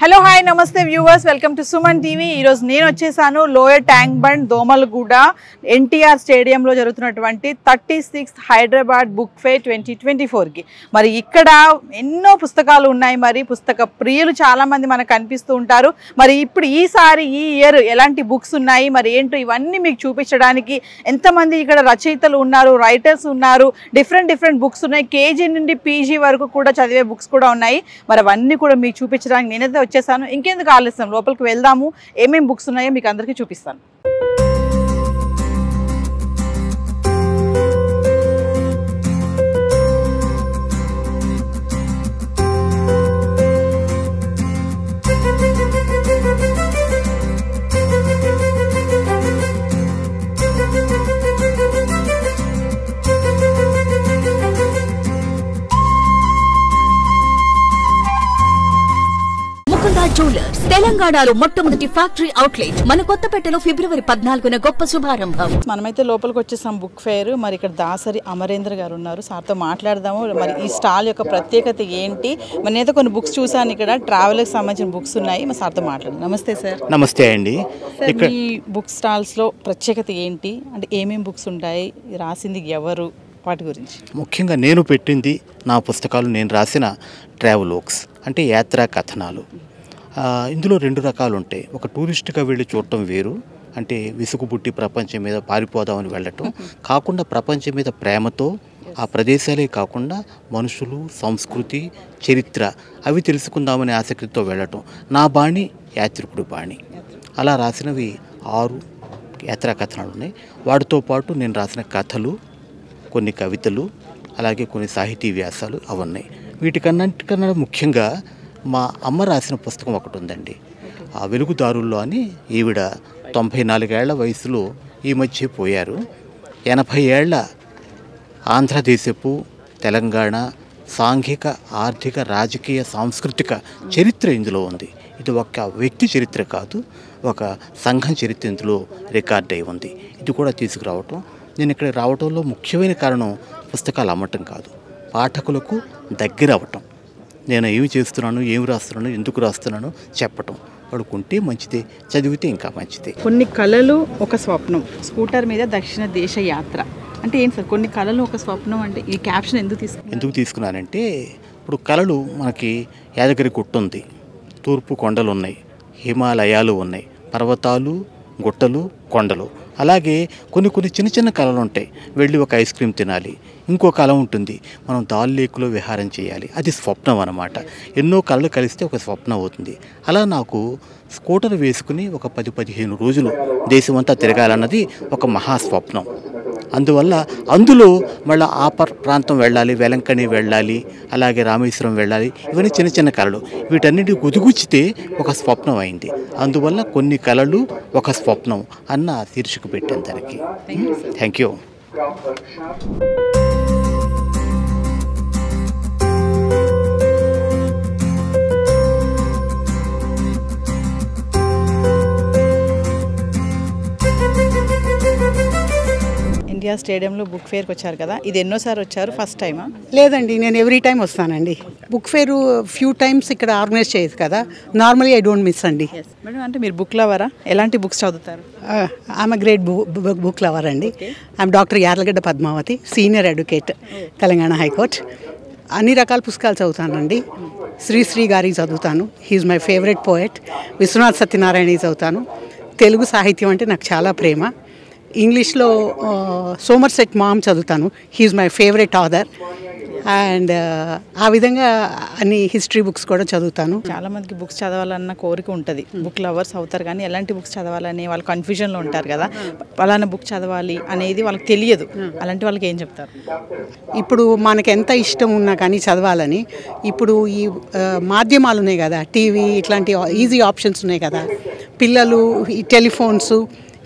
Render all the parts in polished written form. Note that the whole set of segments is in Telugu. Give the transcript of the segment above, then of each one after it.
హలో హాయ్ నమస్తే viewers, welcome to Suman TV. ఈరోజు నేను వచ్చేసాను lower tank bund Domalguda NTR స్టేడియంలో జరుగుతున్నటువంటి 36th హైదరాబాద్ బుక్ ఫేర్ 2024కి. మరి ఇక్కడ ఎన్నో పుస్తకాలు ఉన్నాయి. మరి పుస్తక ప్రియులు చాలామంది మనకు కనిపిస్తూ ఉంటారు. మరి ఇప్పుడు ఈసారి ఈ ఇయర్ ఎలాంటి బుక్స్ ఉన్నాయి, మరి ఏంటో ఇవన్నీ మీకు చూపించడానికి ఎంతమంది ఇక్కడ రచయితలు ఉన్నారు, రైటర్స్ ఉన్నారు, డిఫరెంట్ బుక్స్ ఉన్నాయి. కేజీ నుండి పీజీ వరకు కూడా చదివే బుక్స్ కూడా ఉన్నాయి. మరి అవన్నీ కూడా మీకు చూపించడానికి నేనైతే వచ్చేసాను. ఇంకెందుకు ఆలస్యం, లోపలికి వెళ్దాము. ఏమేమి బుక్స్ ఉన్నాయో మీకు అందరికీ చూపిస్తాను. జ్యువెలర్స్ తెలంగాణలో మొట్టమొదటి ఫ్యాక్టరీ అవుట్లెట్ మన కొత్తపేటలో ఫిబ్రవరి 14న గొప్ప శుభారంభం. మనమైతే లోపలికి వచ్చేసాం బుక్ ఫేర్. మరి ఇక్కడ దాసరి అమరేంద్ర గారు ఉన్నారు, సార్తో మాట్లాడదాము. మరి ఈ స్టాల్ యొక్క ప్రత్యేకత ఏంటి? మరి నేనైతే కొన్ని బుక్స్ చూసాను, ఇక్కడ ట్రావెల్కి సంబంధించిన బుక్స్ ఉన్నాయి. మరి సార్తో మాట్లాడదాం. నమస్తే సార్. నమస్తే అండి. ఇక్కడ ఈ బుక్ స్టాల్స్లో ప్రత్యేకత ఏంటి, అంటే ఏమేమి బుక్స్ ఉంటాయి, రాసింది ఎవరు, వాటి గురించి? ముఖ్యంగా నేను పెట్టింది నా పుస్తకాలు, నేను రాసిన ట్రావెలోగ్స్ అంటే యాత్రా కథనాలు. ఇందులో రెండు రకాలు ఉంటాయి. ఒక టూరిస్ట్గా వెళ్ళి చూడటం వేరు, అంటే విసుగు పుట్టి ప్రపంచం మీద పారిపోదామని వెళ్ళటం కాకుండా, ప్రపంచం మీద ప్రేమతో ఆ ప్రదేశాలే కాకుండా మనుషులు, సంస్కృతి, చరిత్ర అవి తెలుసుకుందామనే ఆసక్తితో వెళ్ళటం. నా బాణి యాత్రికుడు బాణి. అలా రాసినవి 6 యాత్రా కథనాలు ఉన్నాయి. వాటితో పాటు నేను రాసిన కథలు, కొన్ని కవితలు, అలాగే కొన్ని సాహితీ వ్యాసాలు అవున్నాయి. వీటికన్నిటికన్నా ముఖ్యంగా మా అమ్మ రాసిన పుస్తకం ఒకటి ఉందండి, ఆ వెలుగుదారుల్లో అని. ఈవిడ 94 ఏళ్ల వయసులో ఈ మధ్య పోయారు. 80 ఏళ్ల ఆంధ్రదేశపు, తెలంగాణ సాంఘిక, ఆర్థిక, రాజకీయ, సాంస్కృతిక చరిత్ర ఇందులో ఉంది. ఇది ఒక వ్యక్తి చరిత్ర కాదు, ఒక సంఘం చరిత్ర ఇందులో రికార్డ్ అయి ఉంది. ఇది కూడా తీసుకురావటం. నేను ఇక్కడ రావటంలో ముఖ్యమైన కారణం పుస్తకాలు అమ్మటం కాదు, పాఠకులకు దగ్గర అవ్వటం. నేను ఏమి చేస్తున్నాను, ఏమి రాస్తున్నాను, ఎందుకు రాస్తున్నాను చెప్పటం. పడుకుంటే మంచిదే, చదివితే ఇంకా మంచిదే. కొన్ని కళలు ఒక స్వప్నం, స్కూటర్ మీద దక్షిణ దేశ యాత్ర అంటే ఏంటి సార్? కొన్ని కళలు ఒక స్వప్నం అంటే ఈ క్యాప్షన్ ఎందుకు తీసుకున్నానంటే, ఇప్పుడు కళలు మనకి యాదగిరి గుట్ట ఉంది, తూర్పు కొండలు ఉన్నాయి, హిమాలయాలు ఉన్నాయి, పర్వతాలు, గుట్టలు, కొండలు. అలాగే కొన్ని చిన్న కళలు ఉంటాయి. వెళ్ళి ఒక ఐస్ క్రీమ్ తినాలి. ఇంకో కళ ఉంటుంది, మనం దాల్ లేకులో విహారం చేయాలి. అది స్వప్నం అన్నమాట. ఎన్నో కళలు కలిస్తే ఒక స్వప్నం అవుతుంది. అలా నాకు స్కూటర్ వేసుకుని ఒక 10-15 రోజులు దేశమంతా తిరగాలన్నది ఒక మహాస్వప్నం. అందులో మళ్ళీ ఆ ప్రాంతం వెళ్ళాలి, వెలంకణి వెళ్ళాలి, అలాగే రామేశ్వరం వెళ్ళాలి. ఇవన్నీ చిన్న కళలు. వీటన్నిటి గుదిగుచ్చితే ఒక స్వప్నం అయింది. అందువల్ల కొన్ని కళలు ఒక స్వప్నం అన్న శీర్షిక పెట్టాను దానికి. Thank you. ఇండియా స్టేడియంలో బుక్ ఫేర్కి వచ్చారు కదా, ఇది ఎన్నోసారి వచ్చారు? ఫస్ట్ టైమా? లేదండి, నేను ఎవ్రీ టైం వస్తానండి. బుక్ ఫేరు ఫ్యూ టైమ్స్ ఇక్కడ ఆర్గనైజ్ చేయదు కదా, నార్మల్లీ ఐ డోంట్ మిస్ అండి. మేడం, అంటే మీరు బుక్ లవరా? ఎలాంటి బుక్స్ చదువుతారు? ఐఎమ్ గ్రేట్ బుక్ లవర్ అండి. I'm doctor Yarlagadda Padmavathi, senior advocate, Telangana high court. అన్ని రకాల పుస్తకాలు చదువుతానండి. శ్రీశ్రీ గారికి చదువుతాను, he is my favourite poet. Viswanath Satyanarayana చదువుతాను. తెలుగు సాహిత్యం అంటే నాకు చాలా ప్రేమ. ఇంగ్లీష్లో సోమర్సెట్ మామ్ చదువుతాను, he is my favourite author. And ఆ విధంగా అన్ని హిస్టరీ బుక్స్ కూడా చదువుతాను. చాలామందికి బుక్స్ చదవాలన్న కోరిక ఉంటుంది, బుక్ లవర్స్ అవుతారు, కానీ ఎలాంటి బుక్స్ చదవాలని వాళ్ళు కన్ఫ్యూజన్లో ఉంటారు కదా. పలానా బుక్ చదవాలి అనేది వాళ్ళకి తెలియదు. అలాంటి వాళ్ళకి ఏం చెప్తారు? ఇప్పుడు మనకు ఎంత ఇష్టం ఉన్నా కానీ చదవాలని, ఇప్పుడు ఈ మాధ్యమాలు ఉన్నాయి కదా, టీవీ ఇట్లాంటి ఈజీ ఆప్షన్స్ ఉన్నాయి కదా, పిల్లలు ఈ టెలిఫోన్స్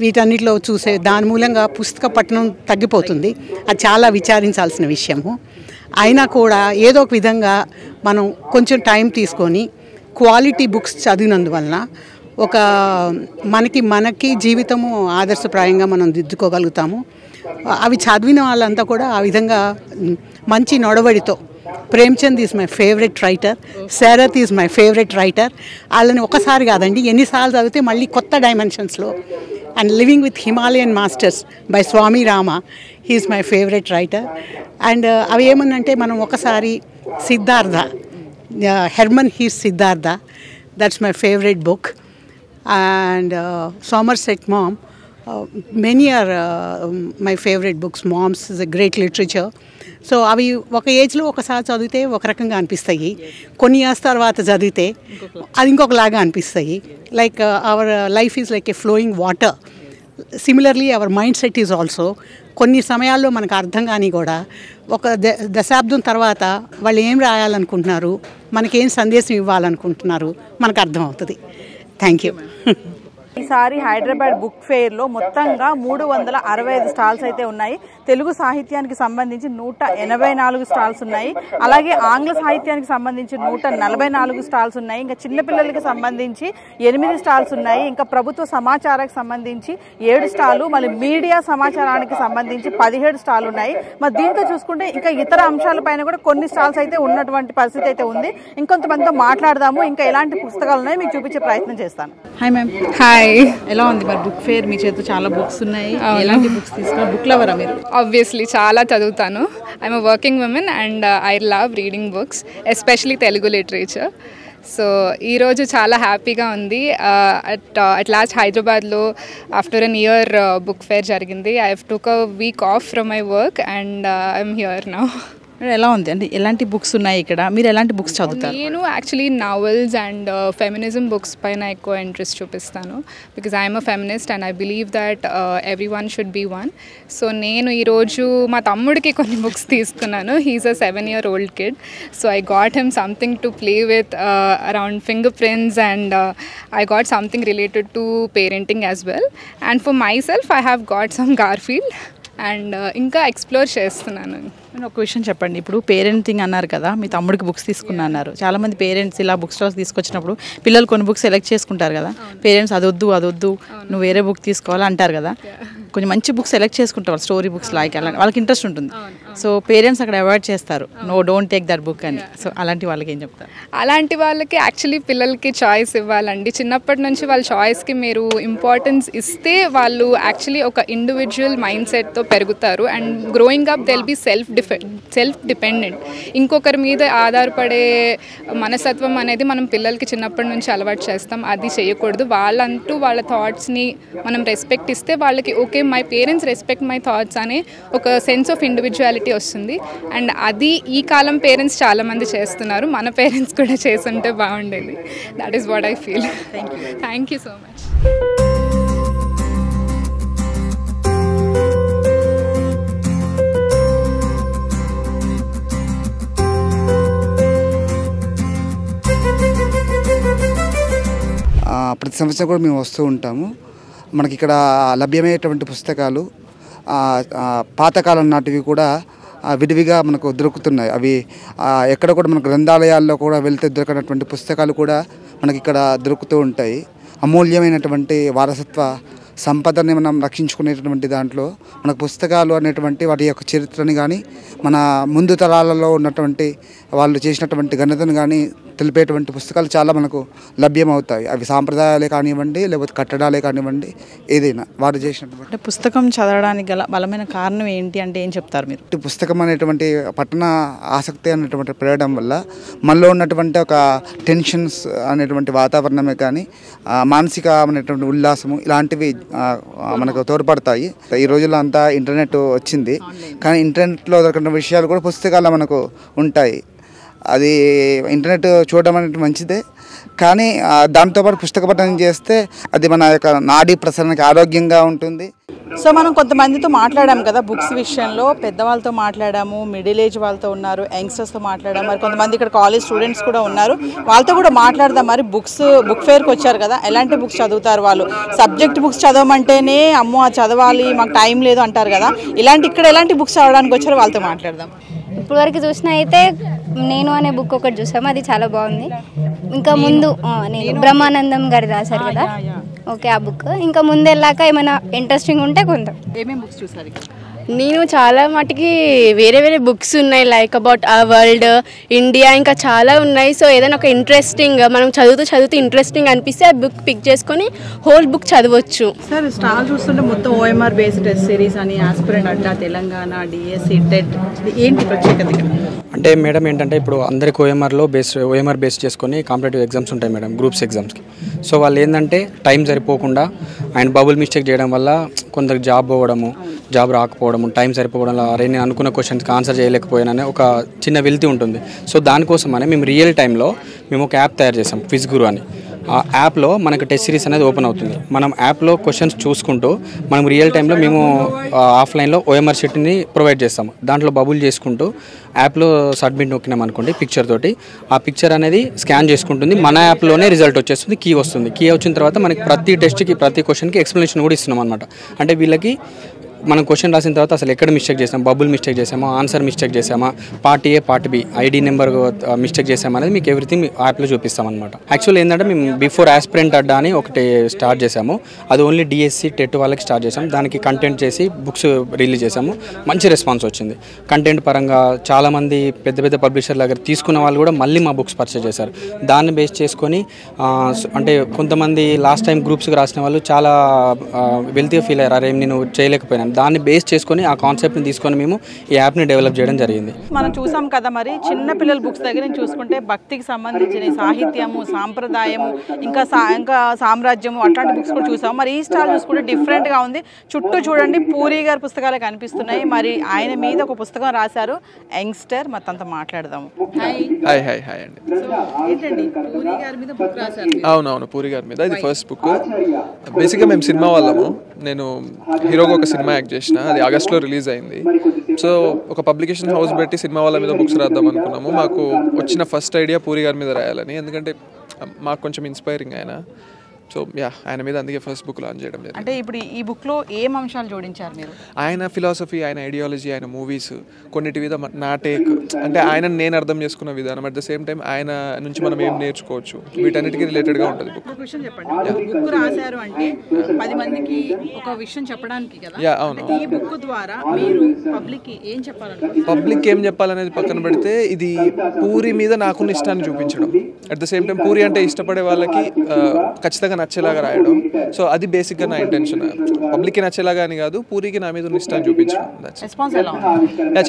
వీటన్నిటిలో చూసే దాని మూలంగా పుస్తక పఠనం తగ్గిపోతుంది. అది చాలా విచారించాల్సిన విషయము. అయినా కూడా ఏదో ఒక విధంగా మనం కొంచెం టైం తీసుకొని క్వాలిటీ బుక్స్ చదివినందువలన ఒక మనకి జీవితము ఆదర్శప్రాయంగా మనం దిద్దుకోగలుగుతాము. అవి చదివిన వాళ్ళంతా కూడా ఆ విధంగా మంచి నడవడితో Premchand is my favourite writer, Sarat is my favourite writer. వాళ్ళని ఒకసారి కాదండి ఎన్నిసార్లు చదివితే మళ్ళీ కొత్త డైమెన్షన్స్లో. And living with Himalayan masters by Swami Rama, he's my favourite writer. And అవి ఏమన్నంటే మనం ఒకసారి Siddhartha, Hermann Hesse Siddhartha, that's my favourite book. And Somerset Maugham, many are my favorite books. Moms is a great literature. So అవి ఒక ఏజ్లో ఒకసారి చదివితే ఒక రకంగా అనిపిస్తాయి, కొన్ని ఇయర్స్ తర్వాత చదివితే అది ఇంకొకలాగా అనిపిస్తాయి. Like our life is like A flowing water. Similarly our mind set is also. కొన్ని సమయాల్లో మనకు అర్థం కానీ కూడా ఒక దశాబ్దం తర్వాత వాళ్ళు ఏం రాయాలనుకుంటున్నారు, మనకేం సందేశం ఇవ్వాలనుకుంటున్నారు మనకు అర్థమవుతుంది. Thank you. ఈసారి హైదరాబాద్ బుక్ ఫెయిర్లో మొత్తంగా 365 స్టాల్స్ అయితే ఉన్నాయి. తెలుగు సాహిత్యానికి సంబంధించి 184 స్టాల్స్ ఉన్నాయి. అలాగే ఆంగ్ల సాహిత్యానికి సంబంధించి 144 స్టాల్స్ ఉన్నాయి. ఇంకా చిన్నపిల్లలకి సంబంధించి 8 స్టాల్స్ ఉన్నాయి. ఇంకా ప్రభుత్వ సమాచారానికి సంబంధించి 7 స్టాలు, మళ్ళీ మీడియా సమాచారానికి సంబంధించి 17 స్టాలు ఉన్నాయి. మరి దీంతో చూసుకుంటే ఇంకా ఇతర అంశాలపైన కూడా కొన్ని స్టాల్స్ అయితే ఉన్నటువంటి పరిస్థితి అయితే ఉంది. ఇంకొంతమందితో మాట్లాడదాము, ఇంకా ఎలాంటి పుస్తకాలు ఉన్నాయి మీకు చూపించే ప్రయత్నం చేస్తాను. Hi ma'am. హాయ్. ఎలా ఉంది మరి బుక్ ఫేర్? మీ చేతిలో చాలా బుక్స్ ఉన్నాయి, ఎలాంటి బుక్స్ తీసుకున్నారు? బుక్ లవరా మీరు? ఆబ్వియస్లీ చాలా చదువుతాను. I'm a working woman and I love reading books, especially Telugu literature. So ఈరోజు చాలా హ్యాపీగా ఉంది. అట్ లాస్ట్ హైదరాబాద్లో after an year book fair జరిగింది. I have took a week off from my work and I'm here now. ఎలా ఉంది అంటే ఎలాంటి బుక్స్ ఉన్నాయి ఇక్కడ? మీరు ఎలాంటి బుక్స్ చదువుతారు? నేను actually novels and feminism books పైన ఎక్కువ ఇంట్రెస్ట్ చూపిస్తాను. Because I'm a feminist and I believe that every one should be one. So నేను ఈరోజు మా తమ్ముడికి కొన్ని బుక్స్ తీసుకున్నాను. He is a 7-year-old kid. So I got him something to play with around finger prints and I got something related to parenting as well. And for my self I have got some Garfield and ఇంకా ఎక్స్ప్లోర్ చేస్తున్నాను. నేను ఒక విషయం చెప్పండి, ఇప్పుడు పేరెంటింగ్ అన్నారు కదా, మీ తమ్ముడికి బుక్స్ తీసుకున్నా అన్నారు. చాలామంది పేరెంట్స్ ఇలా బుక్ స్టాల్స్ తీసుకొచ్చినప్పుడు పిల్లలు కొన్ని బుక్స్ సెలెక్ట్ చేసుకుంటారు కదా, పేరెంట్స్ అదొద్దు నువ్వు వేరే బుక్ తీసుకోవాలి అంటారు కదా. కొంచెం మంచి బుక్స్ సెలెక్ట్ చేసుకుంటారు, స్టోరీ బుక్స్ లైక్ అలా వాళ్ళకి ఇంట్రెస్ట్ ఉంటుంది. సో పేరెంట్స్ అక్కడ అవాయిడ్ చేస్తారు, no don't take that book అని. సో అలాంటి వాళ్ళకి ఏం చెప్తారు? అలాంటి వాళ్ళకి యాక్చువల్లీ పిల్లలకి చాయిస్ ఇవ్వాలండి. చిన్నప్పటి నుంచి వాళ్ళ చాయిస్కి మీరు ఇంపార్టెన్స్ ఇస్తే వాళ్ళు యాక్చువల్లీ ఒక ఇండివిజువల్ మైండ్ సెట్తో పెరుగుతారు. And growing up they'll be self dependent. ఇంకొకరి మీద ఆధారపడే మనస్తత్వం అనేది మనం పిల్లలకి చిన్నప్పటి నుంచి అలవాటు చేస్తాం. అది చేయకూడదు. వాళ్ళంటూ వాళ్ళ థాట్స్ని మనం రెస్పెక్ట్ ఇస్తే వాళ్ళకి okay my parents respect my thoughts అనే ఒక సెన్స్ ఆఫ్ ఇండివిజువాలిటీ వస్తుంది. అండ్ అది ఈ కాలం పేరెంట్స్ చాలామంది చేస్తున్నారు. మన పేరెంట్స్ కూడా చేస్తుంటే బాగుండేది. That is what I feel. Thank you so much. ప్రతి సంవత్సరం కూడా మేము వస్తూ ఉంటాము. మనకి ఇక్కడ లభ్యమయ్యేటువంటి పుస్తకాలు పాతకాలం నాటివి కూడా విడివిగా మనకు దొరుకుతున్నాయి. అవి ఎక్కడ కూడా మనకు గ్రంథాలయాల్లో కూడా వెళ్తే దొరకనటువంటి పుస్తకాలు కూడా మనకి ఇక్కడ దొరుకుతూ ఉంటాయి. అమూల్యమైనటువంటి వారసత్వ సంపదని మనం రక్షించుకునేటటువంటి దాంట్లో మనకు పుస్తకాలు అనేటువంటి వాటి యొక్క చరిత్రని కానీ మన ముందు తరాలలో ఉన్నటువంటి వాళ్ళు చేసినటువంటి ఘనతను కానీ తెలిపేటువంటి పుస్తకాలు చాలా మనకు లభ్యమవుతాయి. అవి సాంప్రదాయాలే కానివ్వండి, లేకపోతే కట్టడాలే కానివ్వండి, ఏదైనా వారు చేసినటువంటి. పుస్తకం చదవడానికి గల బలమైన కారణం ఏంటి అంటే ఏం చెప్తారు మీరు? పుస్తకం అనేటువంటి పఠన ఆసక్తి అనేటువంటి పెరగడం వల్ల మనలో ఉన్నటువంటి ఒక టెన్షన్స్ అనేటువంటి వాతావరణమే కానీ మానసిక అనేటువంటి ఉల్లాసము ఇలాంటివి మనకు తోడ్పడతాయి. ఈ రోజుల్లో అంతా ఇంటర్నెట్ వచ్చింది, కానీ ఇంటర్నెట్లో దొరికిన విషయాలు కూడా పుస్తకాల్లో మనకు ఉంటాయి. అది ఇంటర్నెట్ చూడడం అనేది మంచిదే, కానీ దాంతోపాటు పుస్తక పఠనం చేస్తే అది మన యొక్క నాడీ ప్రసరణకి ఆరోగ్యంగా ఉంటుంది. సో మనం కొంతమందితో మాట్లాడాము కదా బుక్స్ విషయంలో. పెద్దవాళ్ళతో మాట్లాడాము, మిడిల్ ఏజ్ వాళ్ళతో ఉన్నారు, యంగ్స్టర్స్తో మాట్లాడాము, మరి కొంతమంది ఇక్కడ కాలేజ్ స్టూడెంట్స్ కూడా ఉన్నారు. వాళ్ళతో కూడా మాట్లాడదాం. మరి బుక్ ఫేర్కి వచ్చారు కదా, ఎలాంటి బుక్స్ చదువుతారు వాళ్ళు? సబ్జెక్ట్ బుక్స్ చదవమంటేనే అమ్మో చదవాలి మాకు టైం లేదు అంటారు కదా, ఇక్కడ ఎలాంటి బుక్స్ చదవడానికి వచ్చారో వాళ్ళతో మాట్లాడదాం. ఇప్పుడు వరకు చూసిన అయితే నేను అనే బుక్ ఒకటి చూసాము, అది చాలా బాగుంది. ఇంకా ముందు నేను బ్రహ్మానందం గారి రాశారు కదా, ఓకే ఆ బుక్. ఇంకా ముందు వెళ్ళాక ఏమైనా ఇంట్రెస్టింగ్ ఉంటే కొంత. ఏమేమి బుక్స్ చూసారు? నేను చాలా మటుకి వేరే వేరే బుక్స్ ఉన్నాయి, లైక్ అబౌట్ ఆ వరల్డ్, ఇండియా, ఇంకా చాలా ఉన్నాయి. సో ఏదైనా ఒక ఇంట్రెస్టింగ్ మనం చదువుతూ ఇంట్రెస్టింగ్ అనిపిస్తే ఆ బుక్ పిక్ చేసుకొని హోల్ బుక్ చదవచ్చు. సార్ స్టాల్ చూస్తుంటే మొత్తం ఓఎంఆర్ బేస్డ్ టెస్ట్ సిరీస్ అని, ఆస్పిరెంట్ అడ్డా, తెలంగాణ, డిఎస్సి, టెట్, ఏంటి ప్రత్యేకత? అంటే మేడం ఏంటంటే ఇప్పుడు అందరికి ఓఎంఆర్ బేస్ చేసుకొని కాంపిటేటివ్ ఎగ్జామ్స్ ఉంటాయి మేడం, గ్రూప్స్ ఎగ్జామ్స్కి. సో వాళ్ళు ఏంటంటే టైం సరిపోకుండా ఆయన బబుల్ మిస్టేక్ చేయడం వల్ల కొందరికి జాబ్ పోవడము, జాబ్ రాకపోవడము, టైం సరిపోవడం, అరే నేను అనుకున్న క్వశ్చన్స్కి ఆన్సర్ చేయలేకపోయాననే ఒక చిన్న వెలితి ఉంటుంది. సో దానికోసమనే మేము రియల్ టైంలో ఒక యాప్ తయారు చేసాం, క్విజ్ గురు అని. ఆ యాప్లో మనకు టెస్ట్ సిరీస్ అనేది ఓపెన్ అవుతుంది. మనం యాప్లో క్వశ్చన్స్ చూసుకుంటూ మనం రియల్ టైంలో మేము ఆఫ్లైన్లో ఓఎంఆర్ షీట్ని ప్రొవైడ్ చేస్తాము. దాంట్లో బబుల్ చేసుకుంటూ యాప్లో సబ్మిట్ నొక్కినాం అనుకోండి పిక్చర్ తోటి, ఆ పిక్చర్ అనేది స్కాన్ చేసుకుంటుంది, మన యాప్లోనే రిజల్ట్ వచ్చేస్తుంది, కీ వస్తుంది. కీ వచ్చిన తర్వాత మనకి ప్రతి టెస్ట్కి ప్రతి క్వశ్చన్కి ఎక్స్ప్లెనేషన్ కూడా ఇస్తున్నాం అనమాట. అంటే వీళ్ళకి మనం క్వశ్చన్ రాసిన తర్వాత అసలు ఎక్కడ మిస్టేక్ చేసాం, బబుల్ మిస్టేక్ చేసామా, ఆన్సర్ మిస్టేక్ చేసామా, part A part B, ID number mistake చేసామా అనేది మీకు ఎవ్రీథింగ్ యాప్లో చూపిస్తాం అనమాట. యాక్చువల్ ఏంటంటే మేము బిఫోర్ ఆస్పిరెంట్ అడ్డా అని ఒకటి స్టార్ట్ చేసాము. అది ఓన్లీ డిఎస్సి, టెట్ వాళ్ళకి స్టార్ట్ చేసాము. దానికి కంటెంట్ చేసి బుక్స్ రిలీజ్ చేసాము. మంచి రెస్పాన్స్ వచ్చింది. కంటెంట్ పరంగా చాలామంది పెద్ద పెద్ద పబ్లిషర్ల దగ్గర తీసుకున్న వాళ్ళు కూడా మళ్ళీ మా బుక్స్ పర్చేజ్ చేశారు. దాన్ని బేస్ చేసుకొని అంటే కొంతమంది లాస్ట్ టైం గ్రూప్స్కి రాసిన వాళ్ళు చాలా వెల్తీగా ఫీల్ అయ్యారు, అరే నేను చేయలేకపోయినాను. దాన్ని బేస్ చేసుకొని ఆ కాన్సెప్ట్ని తీసుకొని మేము ఈ యాప్ని డెవలప్ చేయడం జరిగింది. మనం చూసాం కదా, మరి చిన్న పిల్లల బుక్స్ దగ్గర చూసుకుంటే భక్తికి సంబంధించిన సాహిత్యము, సాంప్రదాయము, ఇంకా సామ్రాజ్యము, అట్లాంటి బుక్స్ కూడా చూసాం. మరి ఈ స్టాల్ చూసుకుంటే డిఫరెంట్గా ఉంది. చుట్టూ చూడండి పూరి గారి పుస్తకాలు కనిపిస్తున్నాయి. మరి ఆయన మీద ఒక పుస్తకం రాశారు, యంగ్స్టర్. మొత్తంతా మాట్లాడదాము. హాయ్ అండి. ఏంటండి పూరి గారి మీద బుక్ రాశారు? అవునవును, పూరి గారి మీద. ఇది ఫస్ట్ బుక్. బేసిక్గా మేము సినిమా వాళ్ళము. నేను హీరోగా ఒక సినిమా యాక్ట్ చేసిన, అది ఆగస్ట్లో రిలీజ్ అయింది. సో ఒక పబ్లికేషన్ హౌస్ పెట్టి సినిమా వాళ్ళ మీద బుక్స్ రాద్దాం అనుకున్నాము. మాకు వచ్చిన ఫస్ట్ ఐడియా పూరి గారి మీద రాయాలని, ఎందుకంటే మాకు కొంచెం ఇన్స్పైరింగ్ ఆయన. సో ఆయన మీద అందుకే ఫస్ట్ బుక్ లాంచ్ చేయడం జరిగింది. అంటే ఇప్పుడు ఈ బుక్లో ఏం అంశాలు జోడించారు మీరు? ఆయన ఫిలాసఫీ, ఆయన ఐడియాలజీ, ఆయన మూవీస్, కొన్నిటి మీద నా టేక్, అంటే ఆయన నేను అర్థం చేసుకున్న విధానం, అట్ ద సేమ్ టైం ఆయన నుంచి మనం ఏం నేర్చుకోవచ్చు, వీటన్నిటికీ రిలేటెడ్గా ఉంటుంది బుక్. ఒక విషయం చెప్పండి, బుక్ రాశారు అంటే 10 మందికి ఒక విషయం చెప్పడానికి కదా. అవును. ఈ బుక్ ద్వారా మీరు పబ్లిక్కి ఏం చెప్పాలనుకుంటున్నారు? పబ్లిక్ ఏం చెప్పాలనేది పక్కన పెడితే, ఇది పూరి మీద నాకున్న ఇష్టాన్ని చూపించడం, at the same time puri అంటే ఇష్టపడే వాళ్ళకి ఖచ్చితంగా నచ్చేలాగా రాయడం. సో అది బేసిక్గా నా ఇంటెన్షన్. పబ్లిక్కి నచ్చేలాగా అని కాదు, పూరికి నా మీద ఉన్న ఇష్టాన్ని చూపించడం.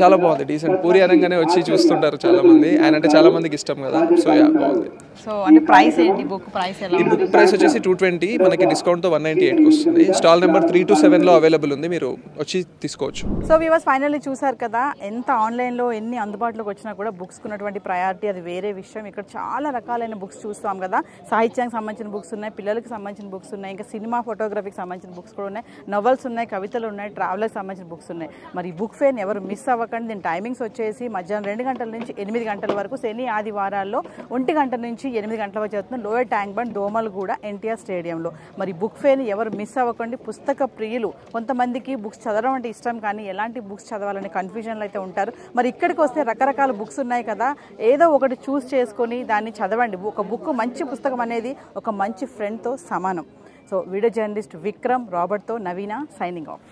చాలా బాగుంది, డీసెంట్. పూరి అనగానే వచ్చి చూస్తుంటారు చాలా మంది, ఆయన అంటే చాలా మందికి ఇష్టం కదా. సో బాగుంది. సో అంటే ప్రైస్ ఏంటి? బుక్ ప్రైస్ ఎలా? ఈ బుక్ ప్రైస్ వచ్చేసి 220, మనకి డిస్కౌంట్తో 198కి వస్తుంది. స్టాల్ నెంబర్ 3 to 7లో అవైలబుల్ ఉంది, మీరు వచ్చి తీసుకోవచ్చు. సో వ్యూవర్స్, ఫైనల్లీ చూసారు కదా, ఎంత ఆన్లైన్లో ఎన్ని అందుబాటులోకి వచ్చినా కూడా బుక్స్ ఉన్నటువంటి ప్రయారిటీ అది వేరే విషయం. ఇక్కడ చాలా రకాలైన బుక్స్ చూస్తాం కదా. సాహిత్యానికి సంబంధించిన బుక్స్ ఉన్నాయి, పిల్లలకి సంబంధించిన బుక్స్ ఉన్నాయి, ఇంకా సినిమా ఫోటోగ్రఫీకి సంబంధించిన బుక్స్ కూడా ఉన్నాయి, నవల్స్ ఉన్నాయి, కవితలు ఉన్నాయి, ట్రావెలర్కి సంబంధించిన బుక్స్ ఉన్నాయి. మరి ఈ బుక్ ఫేర్ని ఎవరు మిస్ అవ్వకండి. దీని టైమింగ్స్ వచ్చేసి మధ్యాహ్నం 2 గంటల నుంచి 8 గంటల వరకు, శని ఆదివారాల్లో 1 గంట నుంచి 8 గంటల వరకు జరుగుతుంది. Lower tank bund, Domalguda, NTR స్టేడియంలో. మరి బుక్ ఫేర్ని ఎవరు మిస్ అవ్వకండి. పుస్తక ప్రియులు, కొంతమందికి బుక్స్ చదవడం అంటే ఇష్టం కానీ ఎలాంటి బుక్స్ చదవాలని కన్ఫ్యూజన్లో అయితే ఉంటారు. మరి ఇక్కడికి వస్తే రకరకాల బుక్స్ ఉన్నాయి కదా, ఏదో ఒకటి చూస్ చేసుకొని దాన్ని చదవండి. ఒక బుక్, మంచి పుస్తకం అనేది ఒక మంచి ఫ్రెండ్తో సమానం. సో వీడియో జర్నలిస్ట్ విక్రమ్ రాబర్ట్తో నవీన సైనింగ్ ఆఫ్.